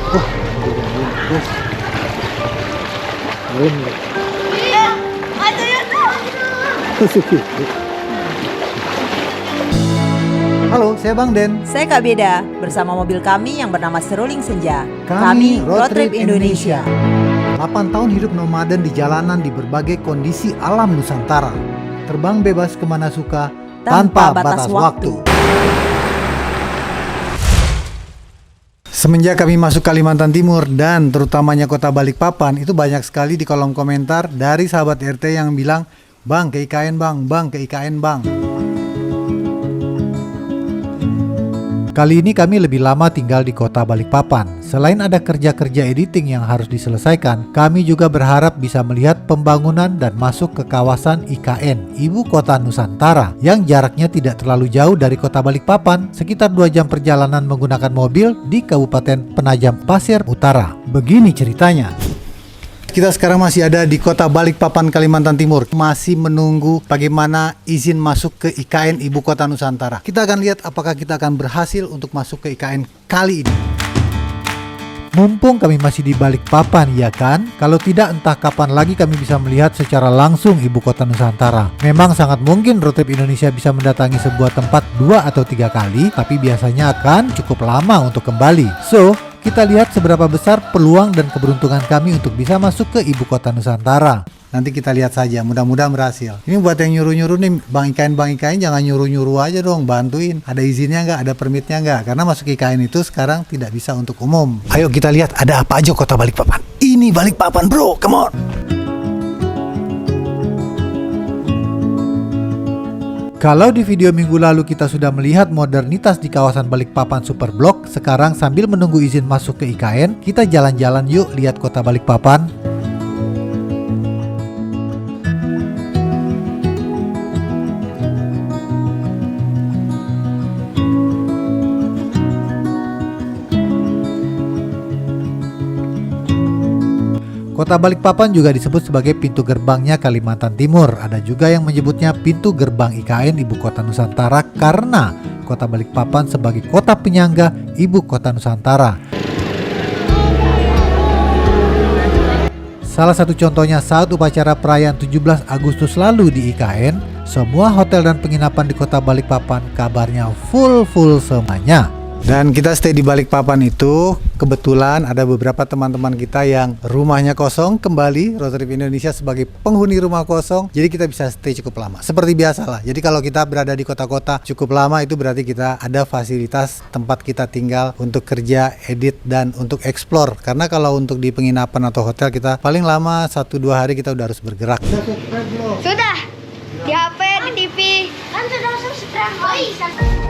Bos. Malam nggak? Iya, ada ya tuh. Masuk gitu. Halo, saya Bang Den. Saya Kak Beda, bersama mobil kami yang bernama Seruling Senja. Kami Road Trip Indonesia. 8 tahun hidup nomaden di jalanan di berbagai kondisi alam Nusantara. Terbang bebas kemana suka, tanpa batas waktu. Semenjak kami masuk Kalimantan Timur dan terutamanya kota Balikpapan, itu banyak sekali di kolom komentar dari sahabat RT yang bilang, "Bang, ke IKN bang, bang, ke IKN bang." Kali ini kami lebih lama tinggal di kota Balikpapan. Selain ada kerja-kerja editing yang harus diselesaikan, kami juga berharap bisa melihat pembangunan dan masuk ke kawasan IKN, Ibu Kota Nusantara, yang jaraknya tidak terlalu jauh dari kota Balikpapan, sekitar 2 jam perjalanan menggunakan mobil di Kabupaten Penajam Pasir Utara. Begini ceritanya. Kita sekarang masih ada di kota Balikpapan, Kalimantan Timur. Masih menunggu bagaimana izin masuk ke IKN Ibu Kota Nusantara. Kita akan lihat apakah kita akan berhasil untuk masuk ke IKN kali ini. Mumpung kami masih di Balikpapan, ya kan? Kalau tidak, entah kapan lagi kami bisa melihat secara langsung Ibu Kota Nusantara. Memang sangat mungkin Road Trip Indonesia bisa mendatangi sebuah tempat 2 atau 3 kali, tapi biasanya akan cukup lama untuk kembali. So, kita lihat seberapa besar peluang dan keberuntungan kami untuk bisa masuk ke Ibu Kota Nusantara. Nanti kita lihat saja, mudah-mudahan berhasil. Ini buat yang nyuruh-nyuruh nih, Bang IKN jangan nyuruh-nyuruh aja dong, bantuin. Ada izinnya nggak, ada permitnya nggak? Karena masuk IKN itu sekarang tidak bisa untuk umum. Ayo kita lihat ada apa aja kota Balikpapan. Ini Balikpapan bro, come on! Kalau di video minggu lalu kita sudah melihat modernitas di kawasan Balikpapan Superblok, sekarang sambil menunggu izin masuk ke IKN, kita jalan-jalan yuk lihat kota Balikpapan. Kota Balikpapan juga disebut sebagai pintu gerbangnya Kalimantan Timur. Ada juga yang menyebutnya pintu gerbang IKN Ibu Kota Nusantara karena Kota Balikpapan sebagai kota penyangga Ibu Kota Nusantara. Salah satu contohnya saat upacara perayaan 17 Agustus lalu di IKN, semua hotel dan penginapan di Kota Balikpapan kabarnya full semuanya. Dan kita stay di Balikpapan itu, kebetulan ada beberapa teman-teman kita yang rumahnya kosong kembali, Road Trip Indonesia sebagai penghuni rumah kosong, jadi kita bisa stay cukup lama. Seperti biasa lah, jadi kalau kita berada di kota-kota cukup lama itu berarti kita ada fasilitas tempat kita tinggal untuk kerja, edit, dan untuk explore. Karena kalau untuk di penginapan atau hotel kita paling lama 1-2 hari kita udah harus bergerak. Sudah. Di HP, di TV. Kan sudah subscribe.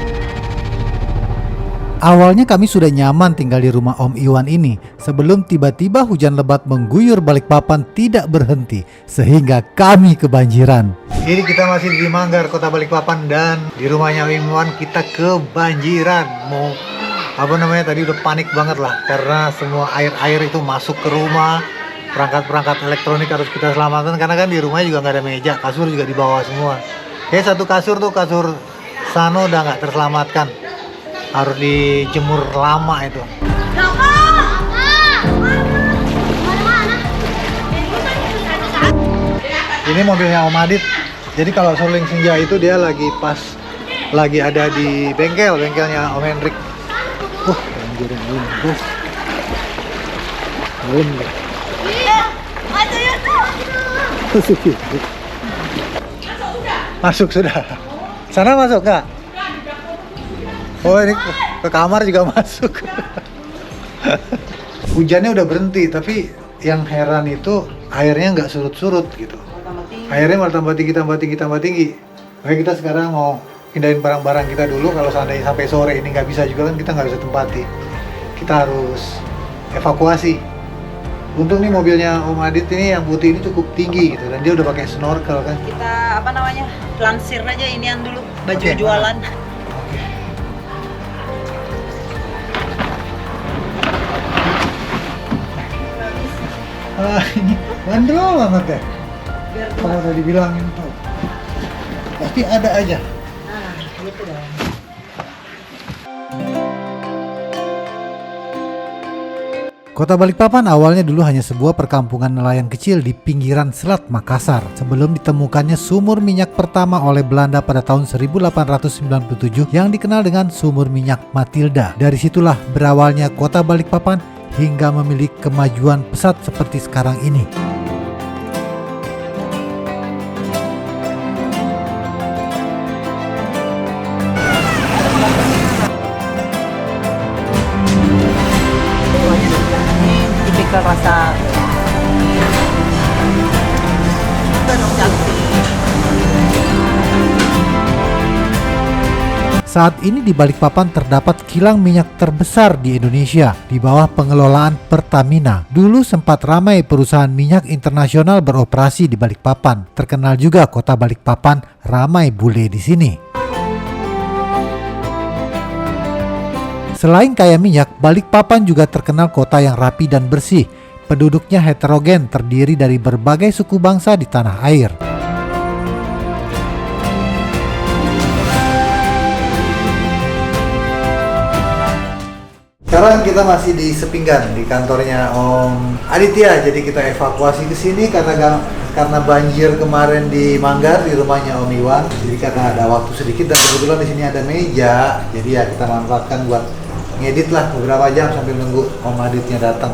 Awalnya kami sudah nyaman tinggal di rumah Om Iwan ini sebelum tiba-tiba hujan lebat mengguyur Balikpapan tidak berhenti sehingga kami kebanjiran. Ini kita masih di Manggar, kota Balikpapan, dan di rumahnya Om Iwan kita kebanjiran. Tadi udah panik banget lah karena semua air itu masuk ke rumah. Perangkat-perangkat elektronik harus kita selamatkan karena kan di rumahnya juga nggak ada meja, kasur juga di bawah semua. Satu kasur Sano udah nggak terselamatkan. Harus dijemur lama itu. Ini mobilnya Om Adit. Jadi kalau Seruling Senja itu dia lagi ada di bengkelnya Om Hendrik. Banjiran ini, bos. Malam nggak? Iya, ada ya tuh. Masuk gitu. Masuk sudah. Sana masuk nggak? Oh, ini ke kamar juga masuk. Hujannya udah berhenti, tapi yang heran itu airnya nggak surut-surut gitu. Airnya malah tambah tinggi. Oke, kita sekarang mau pindahin barang-barang kita dulu. Kalau seandainya sampai sore ini nggak bisa juga kan kita nggak bisa tempati. Kita harus evakuasi. Untung nih mobilnya Om Adit ini yang putih ini cukup tinggi gitu, dan dia udah pakai snorkel kan. Kita lansir aja inian dulu, baju Oke, jualan. Ini bandel banget ya. Kalau udah dibilangin tuh pasti ada aja. Nah, gitu dong. Kota Balikpapan awalnya dulu hanya sebuah perkampungan nelayan kecil di pinggiran Selat Makassar sebelum ditemukannya sumur minyak pertama oleh Belanda pada tahun 1897 yang dikenal dengan Sumur Minyak Matilda. Dari situlah berawalnya Kota Balikpapan hingga memiliki kemajuan pesat seperti sekarang ini. Tipikal rasa Saat ini di Balikpapan terdapat kilang minyak terbesar di Indonesia di bawah pengelolaan Pertamina. Dulu sempat ramai perusahaan minyak internasional beroperasi di Balikpapan. Terkenal juga Kota Balikpapan ramai bule di sini. Selain kaya minyak, Balikpapan juga terkenal kota yang rapi dan bersih. Penduduknya heterogen, terdiri dari berbagai suku bangsa di tanah air. Sekarang kita masih di Sepinggan, di kantornya Om Aditya. Jadi kita evakuasi ke sini karena banjir kemarin di Manggar di rumahnya Om Iwan. Jadi karena ada waktu sedikit dan kebetulan di sini ada meja, jadi ya kita manfaatkan buat ngedit lah beberapa jam sambil nunggu Om Aditya datang.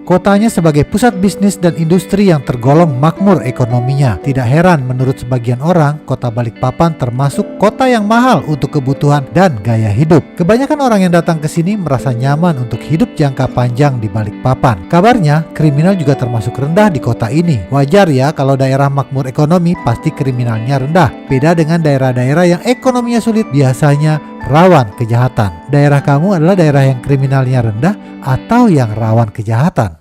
Kotanya sebagai pusat bisnis dan industri yang tergolong makmur ekonominya. Tidak heran menurut sebagian orang, Kota Balikpapan termasuk kota yang mahal untuk kebutuhan dan gaya hidup. Kebanyakan orang yang datang ke sini merasa nyaman untuk hidup jangka panjang di Balikpapan. Kabarnya, kriminal juga termasuk rendah di kota ini. Wajar ya kalau daerah makmur ekonomi pasti kriminalnya rendah. Beda dengan daerah-daerah yang ekonominya sulit, biasanya rawan kejahatan. Daerah kamu adalah daerah yang kriminalnya rendah atau yang rawan kejahatan?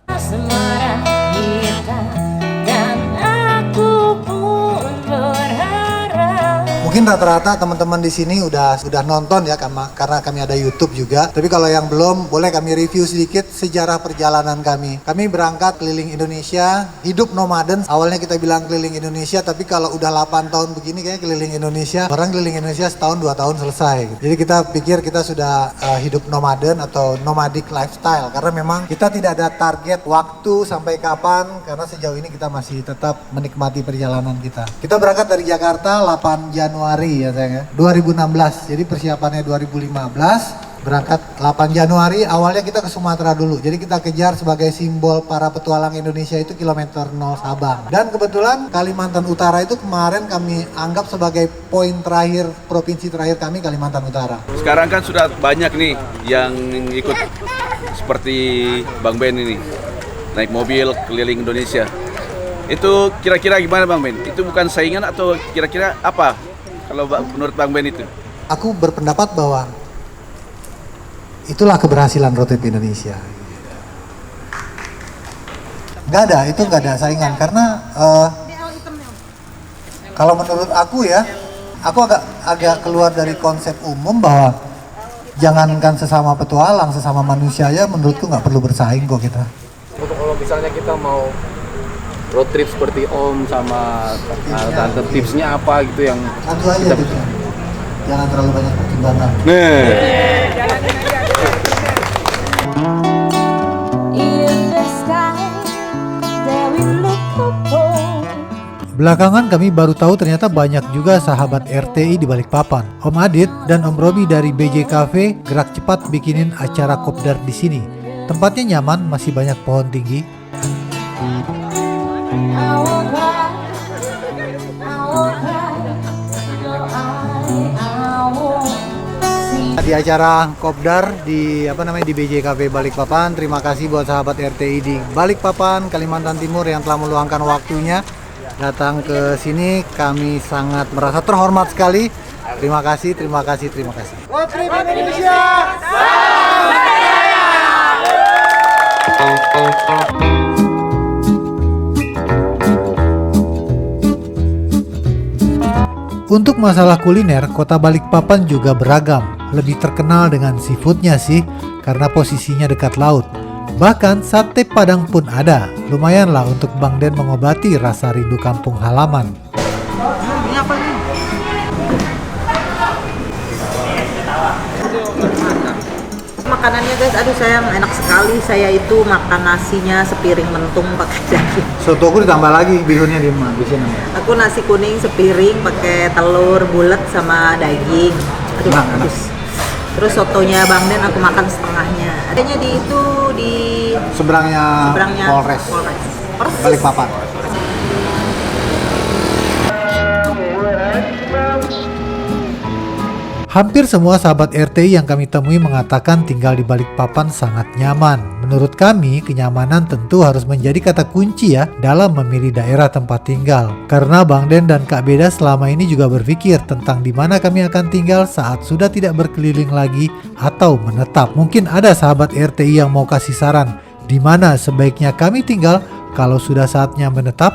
Mungkin rata-rata teman-teman di sini udah nonton ya karena kami ada YouTube juga. Tapi kalau yang belum, boleh kami review sedikit sejarah perjalanan kami. Kami berangkat keliling Indonesia, hidup nomaden. Awalnya kita bilang keliling Indonesia, tapi kalau udah 8 tahun begini kayak keliling Indonesia, orang keliling Indonesia setahun 2 tahun selesai. Jadi kita pikir kita sudah hidup nomaden atau nomadic lifestyle karena memang kita tidak ada target waktu sampai kapan karena sejauh ini kita masih tetap menikmati perjalanan kita. Kita berangkat dari Jakarta 8 Januari ya sayang ya, 2016. Jadi persiapannya 2015, berangkat 8 Januari. Awalnya kita ke Sumatera dulu. Jadi kita kejar sebagai simbol para petualang Indonesia itu kilometer 0 Sabang. Dan kebetulan Kalimantan Utara itu kemarin kami anggap sebagai poin terakhir, provinsi terakhir kami Kalimantan Utara. Sekarang kan sudah banyak nih yang ikut seperti Bang Ben ini, naik mobil keliling Indonesia. Itu kira-kira gimana Bang Ben? Itu bukan saingan atau kira-kira apa? Kalau menurut Bang Ben itu? Aku berpendapat bahwa itulah keberhasilan Road Trip Indonesia. Nggak ada saingan karena kalau menurut aku ya, aku agak keluar dari konsep umum bahwa jangankan sesama petualang, sesama manusia ya menurutku nggak perlu bersaing kok kita. Kalau misalnya kita mau road trip seperti Om sama tante, tipsnya apa gitu yang satu aja gitu. Jangan terlalu banyak pertimbangan. Belakangan kami baru tahu ternyata banyak juga sahabat RTI di Balikpapan. Om Adit dan Om Robi dari BJ Cafe gerak cepat bikinin acara kopdar di sini. Tempatnya nyaman, masih banyak pohon tinggi. Di acara kopdar di BJ Cafe Balikpapan. Terima kasih buat sahabat RTI di Balikpapan, Kalimantan Timur yang telah meluangkan waktunya datang ke sini. Kami sangat merasa terhormat sekali. Terima kasih. Road Trip Indonesia. Untuk masalah kuliner, Kota Balikpapan juga beragam. Lebih terkenal dengan seafoodnya sih, karena posisinya dekat laut. Bahkan sate Padang pun ada. Lumayanlah untuk Bang Den mengobati rasa rindu kampung halaman. Ini apa nih? makanannya guys, aduh sayang, enak sekali. Saya itu makan nasinya sepiring mentung pakai daging. Soto aku ditambah lagi bihunnya di sini. Aku nasi kuning sepiring pakai telur bulat sama daging. Aduh, Enak, enak. Terus sotonya Bang Den aku makan setengahnya. Adanya di Seberangnya Polres. Persis. Balikpapan. Hampir semua sahabat RTI yang kami temui mengatakan tinggal di Balikpapan sangat nyaman. Menurut kami, kenyamanan tentu harus menjadi kata kunci ya dalam memilih daerah tempat tinggal. Karena Bang Den dan Kak Beda selama ini juga berpikir tentang di mana kami akan tinggal saat sudah tidak berkeliling lagi atau menetap. Mungkin ada sahabat RTI yang mau kasih saran di mana sebaiknya kami tinggal kalau sudah saatnya menetap.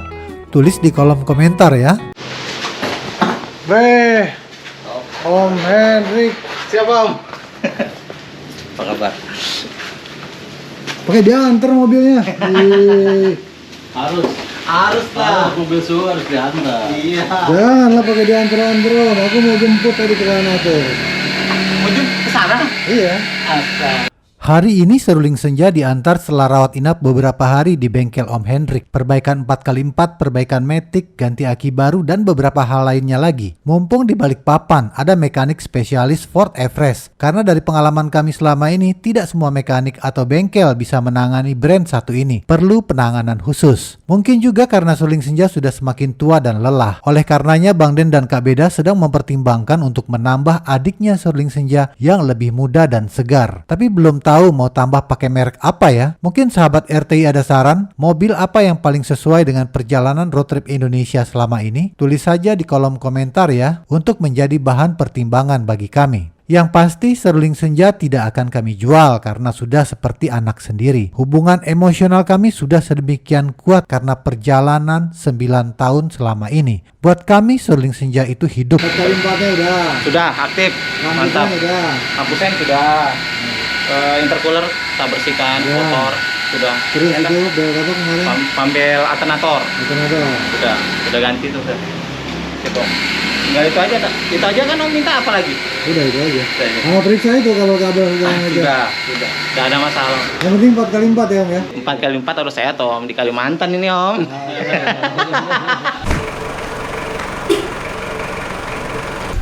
Tulis di kolom komentar ya. Om Hendrik. Siapa Om? Apa kabar? Pakai diantar mobilnya. Harus lah. Mobil suhu harus diantar. Iya. Janganlah pakai diantar-antar Om. Aku mau jemput tadi ke sana tuh. Mau jemput ke sana? Iya. Asal. Hari ini seruling senja diantar setelah rawat inap beberapa hari di bengkel Om Hendrik. Perbaikan 4x4, perbaikan matic, ganti aki baru, dan beberapa hal lainnya lagi. Mumpung di Balikpapan ada mekanik spesialis Ford Everest. Karena dari pengalaman kami selama ini, tidak semua mekanik atau bengkel bisa menangani brand satu ini. Perlu penanganan khusus. Mungkin juga karena seruling senja sudah semakin tua dan lelah. Oleh karenanya Bang Den dan Kak Beda sedang mempertimbangkan untuk menambah adiknya seruling senja yang lebih muda dan segar. Tapi belum tahu mau tambah pakai merek apa ya? Mungkin sahabat RTI ada saran? Mobil apa yang paling sesuai dengan perjalanan road trip Indonesia selama ini? Tulis saja di kolom komentar ya, untuk menjadi bahan pertimbangan bagi kami. Yang pasti seruling senja tidak akan kami jual karena sudah seperti anak sendiri. Hubungan emosional kami sudah sedemikian kuat karena perjalanan 9 tahun selama ini. Buat kami seruling senja itu hidup. Kalimpatnya udah. Sudah aktif. Mantap. Udah. Lampusen sudah. Intercooler kita bersihkan, Ya. motor sudah. Terus Enak. itu bel apa kemarin? Pambel alternator Bukan ada. sudah ganti tuh. Gitu. Tinggal itu aja, tak? Itu aja kan Om minta apa lagi? Udah itu aja. Udah, ya. Sama periksa itu kalau kabel sudah aja. Sudah. Tidak ada masalah. Yang penting 4x4 ya Om ya. 4x4 harus saya toh Om di Kalimantan ini Om.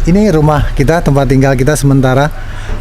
Ini rumah kita, tempat tinggal kita sementara.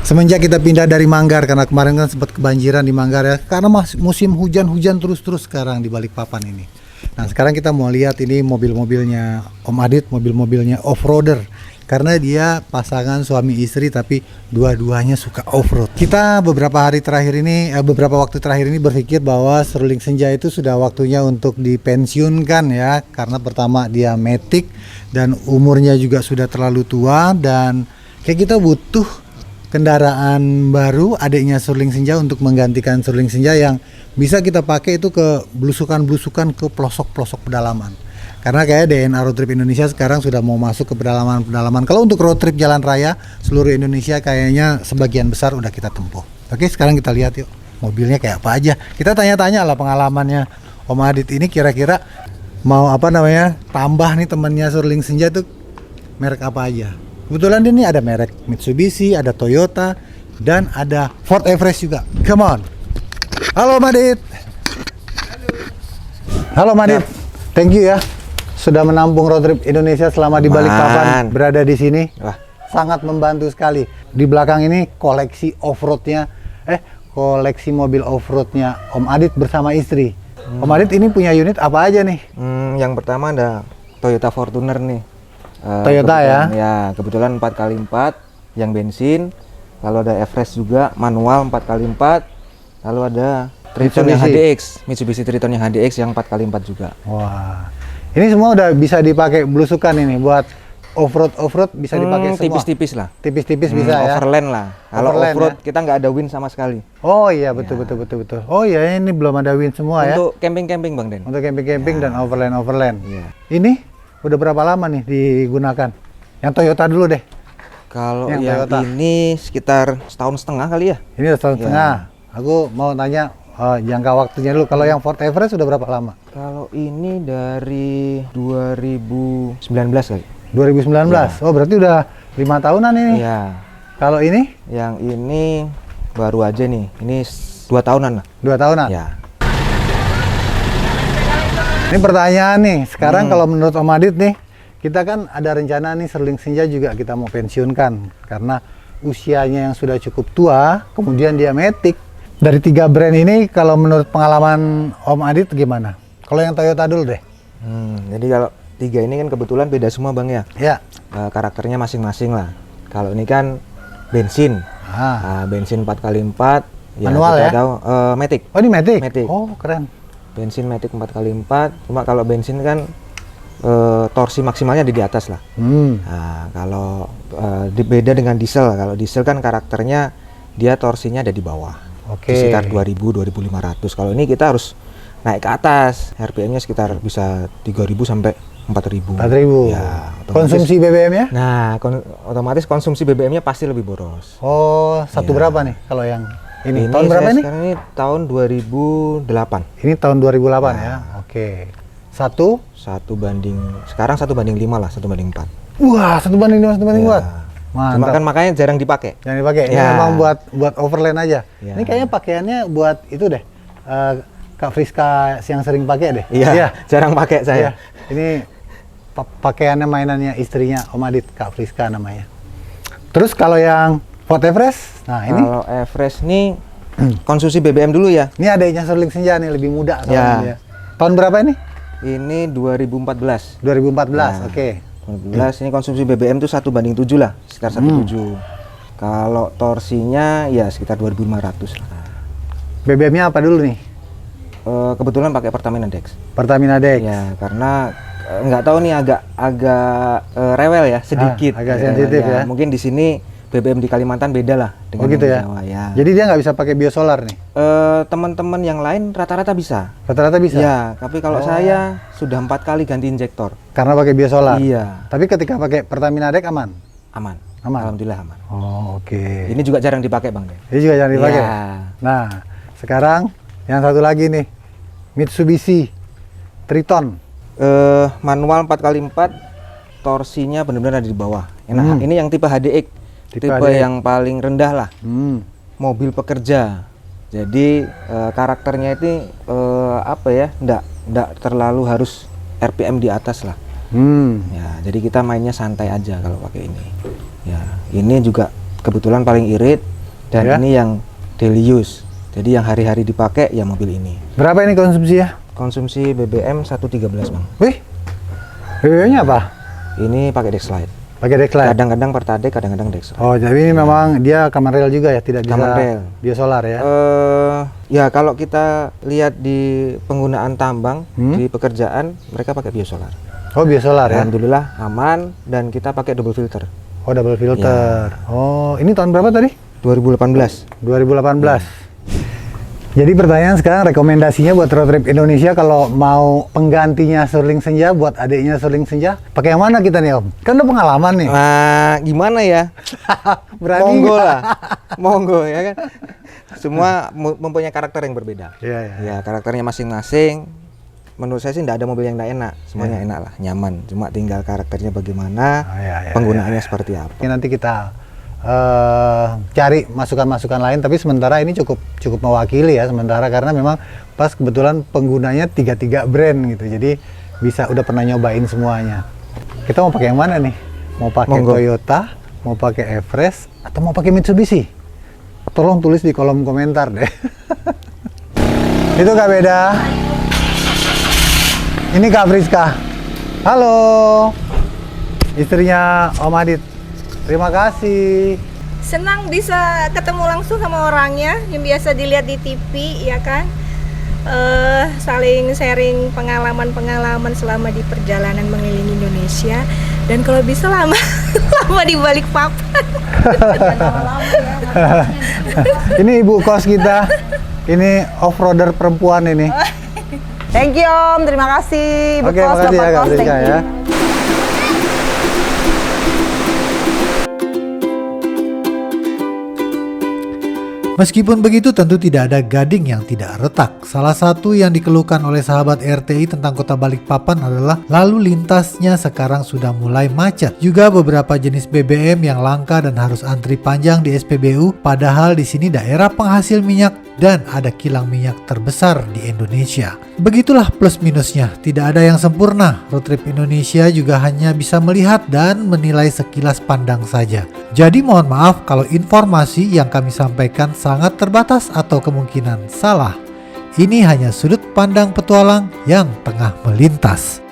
Semenjak kita pindah dari Manggar, karena kemarin kan sempat kebanjiran di Manggar ya. Karena musim hujan-hujan terus-terus sekarang di Balikpapan ini. Nah sekarang kita mau lihat ini mobil-mobilnya Om Adit, mobil-mobilnya off-roader. Karena dia pasangan suami istri tapi dua-duanya suka off-road. Kita beberapa waktu terakhir ini berpikir bahwa seruling senja itu sudah waktunya untuk dipensiunkan ya. Karena pertama dia matic dan umurnya juga sudah terlalu tua, dan kayak kita butuh kendaraan baru adiknya seruling senja untuk menggantikan seruling senja yang bisa kita pakai itu ke belusukan-belusukan ke pelosok-pelosok pedalaman. Karena kayak DNA Road Trip Indonesia sekarang sudah mau masuk ke pedalaman-pedalaman. Kalau untuk road trip jalan raya seluruh Indonesia kayaknya sebagian besar udah kita tempuh. Oke, sekarang kita lihat yuk mobilnya kayak apa aja. Kita tanya-tanya lah pengalamannya Om Adit ini, kira-kira mau tambah nih temennya seruling senja tuh merek apa aja. Kebetulan ini ada merek Mitsubishi, ada Toyota, dan ada Ford Everest juga. Come on. Halo Madit. Halo Madit. Thank you ya sudah menampung road trip Indonesia selama di Balikpapan, berada di sini. Wah. Sangat membantu sekali. Di belakang ini koleksi off-roadnya, koleksi mobil off-roadnya Om Adit bersama istri. Om Adit ini punya unit apa aja nih? Yang pertama ada Toyota Fortuner nih. Toyota ya? Ya, kebetulan 4x4 yang bensin. Lalu ada Everest juga manual 4x4. Lalu ada Triton yang HDX, Mitsubishi Triton yang HDX yang 4x4 juga. Wah. Ini semua udah bisa dipakai belusukan ini buat off-road bisa dipakai semua. Tipis-tipis lah. Tipis-tipis bisa ya. Overland lah. Kalau Overland off-road ya? kita nggak ada wind sama sekali. Oh iya betul. Oh iya, ini belum ada wind semua ya. Untuk camping-camping Bang Den. Untuk camping-camping dan overland. Iya. Ini udah berapa lama nih digunakan? Yang Toyota dulu deh. Kalau Yang yang Toyota. ini sekitar setahun setengah kali ya. Ini udah setahun Ya. setengah. Aku mau tanya jangka waktunya dulu. Kalau yang Ford Everest udah berapa lama? Kalau ini dari 2019 kali. 2019. Oh berarti udah 5 tahunan ini. Iya. Kalau ini Yang ini baru aja nih. Ini 2 tahunan lah. 2 tahunan? Ya. Ini pertanyaan nih, sekarang kalau menurut Om Adit nih, kita kan ada rencana nih Sterling Senja juga kita mau pensiunkan karena usianya yang sudah cukup tua, kemudian dia Matic. Dari 3 brand ini, kalau menurut pengalaman Om Adit gimana? Kalau yang Toyota dulu deh. Jadi kalau 3 ini kan kebetulan beda semua Bang ya. Ya. Karakternya masing-masing lah. Kalau ini kan bensin, bensin 4x4. Manual kita ya? tahu, Matic. Oh ini Matic? Matic. Oh keren. Bensin Matic 4x4. Cuma kalau bensin kan torsi maksimalnya di atas lah. Nah, kalau beda dengan diesel. Kalau diesel kan karakternya dia torsinya ada di bawah. Oke. Sekitar 2000-2500. Kalau ini kita harus naik ke atas. RPM-nya sekitar bisa 3000 sampai 4000. 4.000. Ya, Konsumsi BBM-nya? Nah, otomatis konsumsi BBM-nya pasti lebih boros. Oh, satu Ya. berapa nih kalau yang ini? Ini Tahun berapa saya ini? Sekarang ini tahun 2008. Ini tahun 2008 ya. Oke. 1 Sekarang 1:5 lah, 1:4. Wah, 1:5, 1:4. Ya. Mantap. Cuma kan makanya jarang dipakai. Yang dipakai. Ini Ya. memang buat overland aja. Ya. Ini kayaknya pakaiannya buat itu deh. Kak Friska yang sering pakai deh. Iya, jarang pakai Iya. saya. Ini pakaiannya mainannya istrinya Om Adit, Kak Friska namanya. Terus kalau yang Ford Everest, nah ini Kalau Everest nih konsumsi BBM dulu ya. ini adanya Sterling Senja nih, lebih muda soalnya Ya. dia. Tahun berapa ini? Ini 2014. 2014. Nah. Oke. 2014 ini konsumsi BBM tuh 1:7 lah, sekitar 1,7. Kalau torsinya ya sekitar 2500 lah. BBM-nya apa dulu nih? Kebetulan pakai Pertamina Dex. Pertamina Dex. Ya, karena nggak tahu nih agak rewel ya sedikit. agak sensitif ya. Mungkin di sini BBM di Kalimantan beda lah dengan Oh gitu yang ya. di Jawa ya. Jadi dia nggak bisa pakai biosolar nih. Teman-teman yang lain rata-rata bisa. Rata-rata bisa. Ya, tapi kalau saya sudah 4 kali ganti injektor. Karena pakai biosolar. Iya, Tapi ketika pakai Pertamina Dex aman. aman. Aman. Alhamdulillah aman. Oh, oke. Ini juga jarang dipakai Bang. Ini juga jangan dipakai. Iya. Nah, sekarang yang satu lagi nih, Mitsubishi Triton. Manual 4x4, torsinya benar-benar ada di bawah. Enak. Ini yang tipe HDX, tipe HDX. yang paling rendah lah. Mobil pekerja. Jadi karakternya itu apa ya? Nggak terlalu harus RPM di atas lah. Ya, jadi kita mainnya santai aja kalau pakai ini. Ya, ini juga kebetulan paling irit dan Ya. ini yang daily use. Jadi yang hari-hari dipakai ya mobil ini. Berapa ini konsumsinya? Konsumsi BBM 113 Bang. Wih, BBM-nya apa? Ini pakai Dexlite. Pakai Dexlite. Kadang-kadang Pertadec, kadang-kadang Dexlite. Oh, jadi ini memang dia kamar rail juga ya, tidak bisa Kamar rail. biosolar ya? Ya kalau kita lihat di penggunaan tambang di pekerjaan mereka pakai biosolar. Oh, biosolar ya? Alhamdulillah aman dan kita pakai double filter. Oh, double filter. Oh, ini tahun berapa tadi? 2018. 2018. Jadi pertanyaan sekarang, rekomendasinya buat road trip Indonesia kalau mau penggantinya Sterling Senja buat adiknya Sterling Senja, pakai yang mana kita nih Om? Kan udah pengalaman nih. Nah, gimana ya? Berani Monggo nggak? lah. Monggo ya kan. Semua mempunyai karakter yang berbeda. Iya, iya. Ya, karakternya masing-masing. Menurut saya sih tidak ada mobil yang tidak enak. Semuanya enak lah, nyaman. Cuma tinggal karakternya bagaimana, Oh, iya, iya, penggunaannya seperti apa. Ini nanti kita cari masukan-masukan lain, tapi sementara ini cukup mewakili ya sementara, karena memang pas kebetulan penggunanya 3 brand gitu, jadi bisa udah pernah nyobain semuanya. Kita mau pakai yang mana nih? Mau pakai Monggo. Toyota, mau pakai Everest, atau mau pakai Mitsubishi? Tolong tulis di kolom komentar deh. Itu Kak Beda. Ini Kak Friska. Halo. Istrinya Om Adit. Terima kasih. Senang bisa ketemu langsung sama orangnya yang biasa dilihat di TV, ya kan? Saling sharing pengalaman-pengalaman selama di perjalanan mengelilingi Indonesia, dan kalau bisa lama lama di balik papan. Ini ibu kos kita. Ini off-roader perempuan ini. Thank you Om, terima kasih. Oke, Bekos, makasih ya Bapak Kak Kos, Friska thank you. ya. Meskipun begitu tentu tidak ada gading yang tidak retak. Salah satu yang dikeluhkan oleh sahabat RTI tentang kota Balikpapan adalah lalu lintasnya sekarang sudah mulai macet. Juga beberapa jenis BBM yang langka dan harus antri panjang di SPBU, padahal di sini daerah penghasil minyak dan ada kilang minyak terbesar di Indonesia. Begitulah plus minusnya, tidak ada yang sempurna. Road trip Indonesia juga hanya bisa melihat dan menilai sekilas pandang saja. Jadi mohon maaf kalau informasi yang kami sampaikan sangat terbatas atau kemungkinan salah. Ini hanya sudut pandang petualang yang tengah melintas.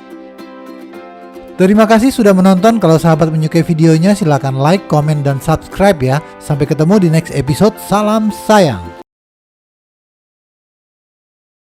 Terima kasih sudah menonton. Kalau sahabat menyukai videonya silahkan like, komen, dan subscribe ya. Sampai ketemu di next episode. Salam sayang.